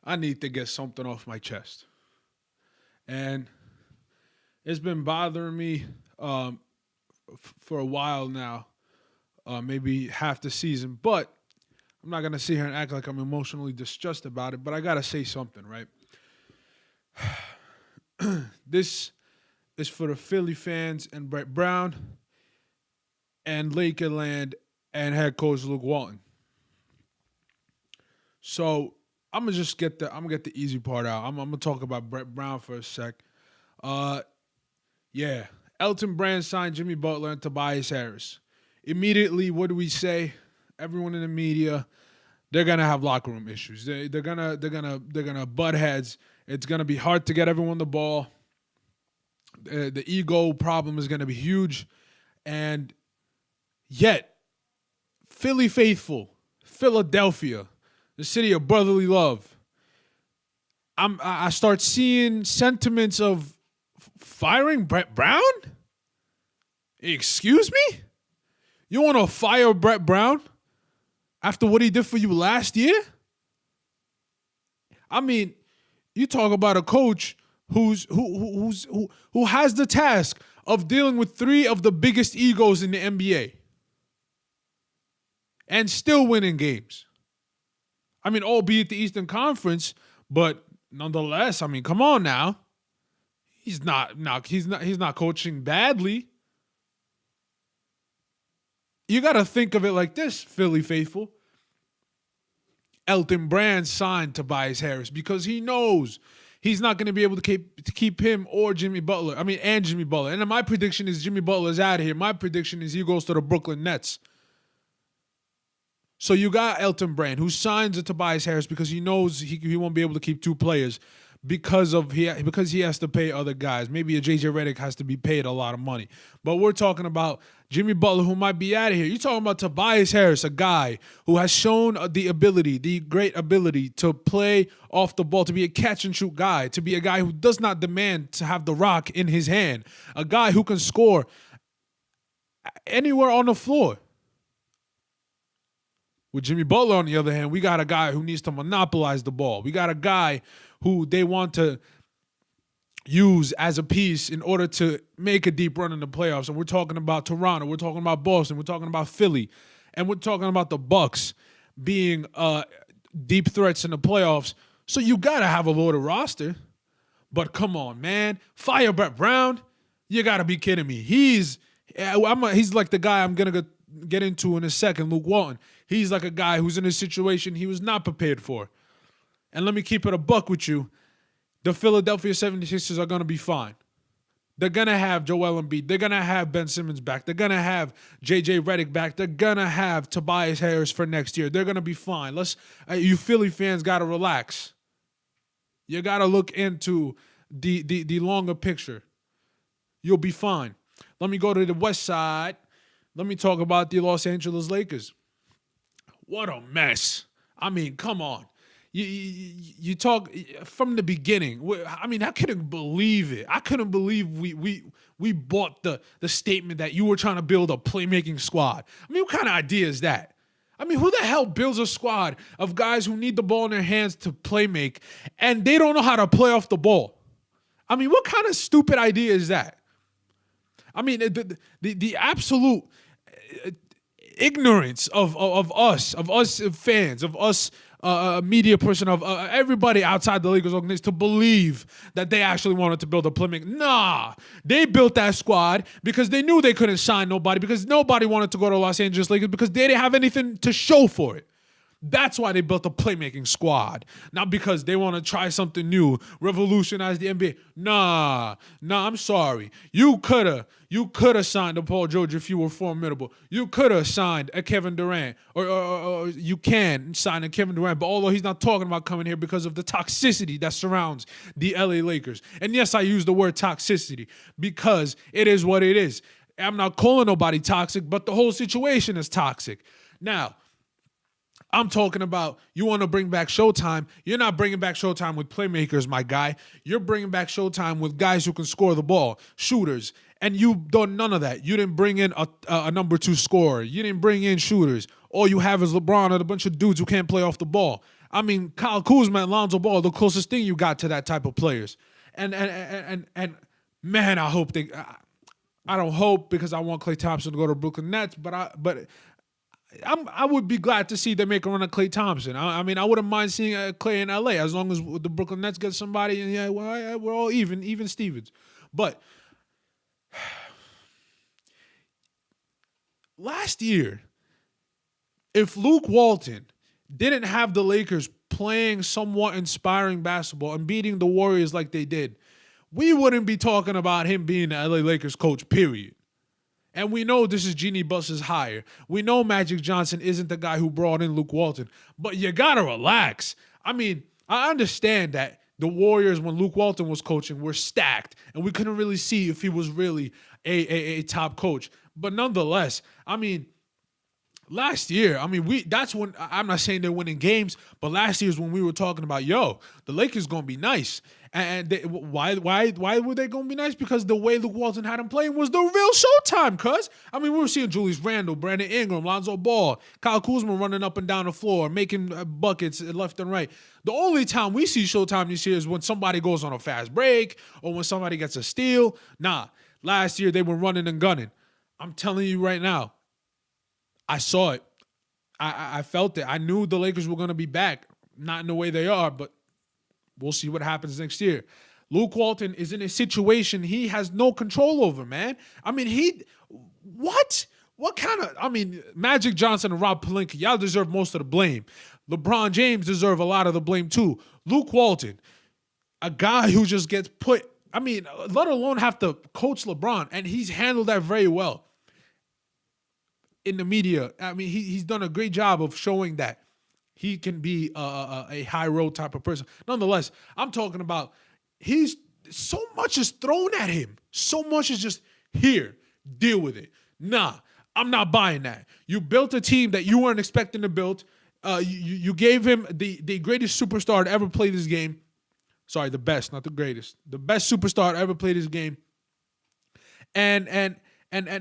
I need to get something off my chest. And it's been bothering me for a while now, maybe half the season. But I'm not going to sit here and act like I'm emotionally distressed about it, but I got to say something, right? This is for the Philly fans and Brett Brown and Lakerland and head coach Luke Walton. So I'm gonna just get the easy part out. I'm gonna talk about Brett Brown for a sec. Yeah, Elton Brand signed Jimmy Butler and Tobias Harris. Immediately, what do we say? Everyone in the media, they're gonna have locker room issues. They're gonna butt heads. It's gonna be hard to get everyone the ball. The ego problem is gonna be huge, and yet, Philly faithful, Philadelphia, the city of brotherly love, I start seeing sentiments of firing Brett Brown? Excuse me? You want to fire Brett Brown after what he did for you last year? I mean, you talk about a coach who has the task of dealing with three of the biggest egos in the NBA and still winning games. I mean, albeit the Eastern Conference, but nonetheless, I mean, come on now. He's not coaching badly. You got to think of it like this, Philly faithful. Elton Brand signed Tobias Harris because he knows he's not going to be able to keep him or Jimmy Butler. And Jimmy Butler. And my prediction is Jimmy Butler's out of here. My prediction is he goes to the Brooklyn Nets. So you got Elton Brand, who signs a Tobias Harris because he knows he won't be able to keep two players because he has to pay other guys. Maybe a J.J. Redick has to be paid a lot of money. But we're talking about Jimmy Butler, who might be out of here. You're talking about Tobias Harris, a guy who has shown the great ability to play off the ball, to be a catch-and-shoot guy, to be a guy who does not demand to have the rock in his hand, a guy who can score anywhere on the floor. With Jimmy Butler, on the other hand, we got a guy who needs to monopolize the ball. We got a guy who they want to use as a piece in order to make a deep run in the playoffs. And we're talking about Toronto. We're talking about Boston. We're talking about Philly. And we're talking about the Bucks being deep threats in the playoffs. So you got to have a loaded roster. But come on, man. Fire Brett Brown? You got to be kidding me. He's like the guy I'm going to get into in a second, Luke Walton. He's like a guy who's in a situation he was not prepared for. And let me keep it a buck with you. The Philadelphia 76ers are going to be fine. They're going to have Joel Embiid. They're going to have Ben Simmons back. They're going to have J.J. Redick back. They're going to have Tobias Harris for next year. They're going to be fine. You Philly fans got to relax. You got to look into the longer picture. You'll be fine. Let me go to the West Side. Let me talk about the Los Angeles Lakers. What a mess. I mean, come on. You talk from the beginning. I mean, I couldn't believe it. I couldn't believe we bought the statement that you were trying to build a playmaking squad. I mean, what kind of idea is that? I mean, who the hell builds a squad of guys who need the ball in their hands to play make, and they don't know how to play off the ball? I mean, what kind of stupid idea is that? I mean, the absolute ignorance of us fans, of us media person, of everybody outside the Lakers organization to believe that they actually wanted to build a playmaker. Nah, they built that squad because they knew they couldn't sign nobody, because nobody wanted to go to Los Angeles Lakers because they didn't have anything to show for it. That's why they built a playmaking squad, not because they want to try something new, revolutionize the NBA. Nah, I'm sorry. You could have signed a Paul George if you were formidable. You could have signed a Kevin Durant, or you can sign a Kevin Durant, but although he's not talking about coming here because of the toxicity that surrounds the LA Lakers. And yes, I use the word toxicity because it is what it is. I'm not calling nobody toxic, but the whole situation is toxic. Now, I'm talking about you want to bring back Showtime. You're not bringing back Showtime with playmakers, my guy. You're bringing back Showtime with guys who can score the ball, shooters. And you've done none of that. You didn't bring in a number two scorer. You didn't bring in shooters. All you have is LeBron and a bunch of dudes who can't play off the ball. I mean, Kyle Kuzma and Lonzo Ball, the closest thing you got to that type of players. And man, I hope they. I don't hope because I want Klay Thompson to go to Brooklyn Nets, but I would be glad to see them make a run at Klay Thompson. I mean, I wouldn't mind seeing Klay in LA as long as the Brooklyn Nets get somebody. And yeah, well, we're all even Stevens. But last year, if Luke Walton didn't have the Lakers playing somewhat inspiring basketball and beating the Warriors like they did, we wouldn't be talking about him being the LA Lakers coach, period. And we know this is Jeannie Buss's hire. We know Magic Johnson isn't the guy who brought in Luke Walton. But you got to relax. I mean, I understand that the Warriors, when Luke Walton was coaching, were stacked. And we couldn't really see if he was really a top coach. But nonetheless, I mean, last year, that's when, I'm not saying they're winning games, but last year is when we were talking about, the Lakers going to be nice. And why were they going to be nice? Because the way Luke Walton had him playing was the real showtime, cuz. I mean, we were seeing Julius Randle, Brandon Ingram, Lonzo Ball, Kyle Kuzma running up and down the floor, making buckets left and right. The only time we see showtime this year is when somebody goes on a fast break or when somebody gets a steal. Nah, last year they were running and gunning. I'm telling you right now, I saw it. I felt it. I knew the Lakers were going to be back. Not in the way they are, but we'll see what happens next year. Luke Walton is in a situation he has no control over, man. I mean, what? What kind of, Magic Johnson and Rob Pelinka, y'all deserve most of the blame. LeBron James deserve a lot of the blame too. Luke Walton, a guy who just gets put, let alone have to coach LeBron, and he's handled that very well in the media. He's done a great job of showing that he can be a high road type of person. Nonetheless, I'm talking about so much is thrown at him. So much is just here, deal with it. Nah, I'm not buying that. You built a team that you weren't expecting to build. You gave him the greatest superstar to ever play this game. Sorry, the best, not the greatest. The best superstar to ever play this game. And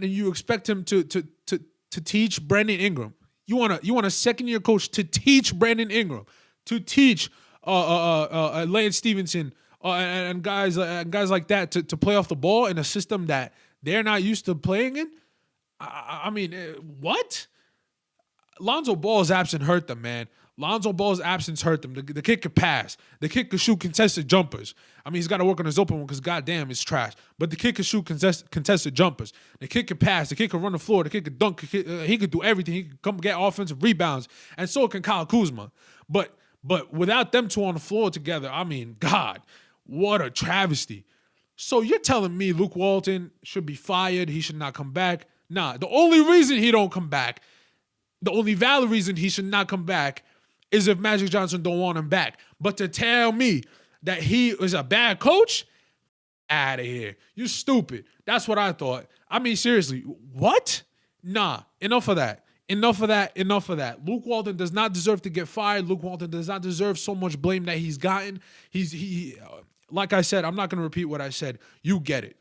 you expect him to teach Brandon Ingram. You want a second-year coach to teach Brandon Ingram, to teach Lance Stevenson and guys like that to play off the ball in a system that they're not used to playing in. What? Lonzo Ball's absence hurt them, man. Lonzo Ball's absence hurt them. The kid could pass. The kid could shoot contested jumpers. He's got to work on his open one because, goddamn, it's trash. But the kid could shoot contested jumpers. The kid could pass. The kid could run the floor. The kid could dunk. He could do everything. He could come get offensive rebounds. And so can Kyle Kuzma. But without them two on the floor together, God, what a travesty. So you're telling me Luke Walton should be fired? He should not come back? Nah, the only reason he don't come back, the only valid reason he should not come back is if Magic Johnson don't want him back. But to tell me that he is a bad coach, out of here. You stupid. That's what I thought. Seriously, what? Nah, enough of that. Enough of that. Luke Walton does not deserve to get fired. Luke Walton does not deserve so much blame that he's gotten. Like I said, I'm not going to repeat what I said. You get it.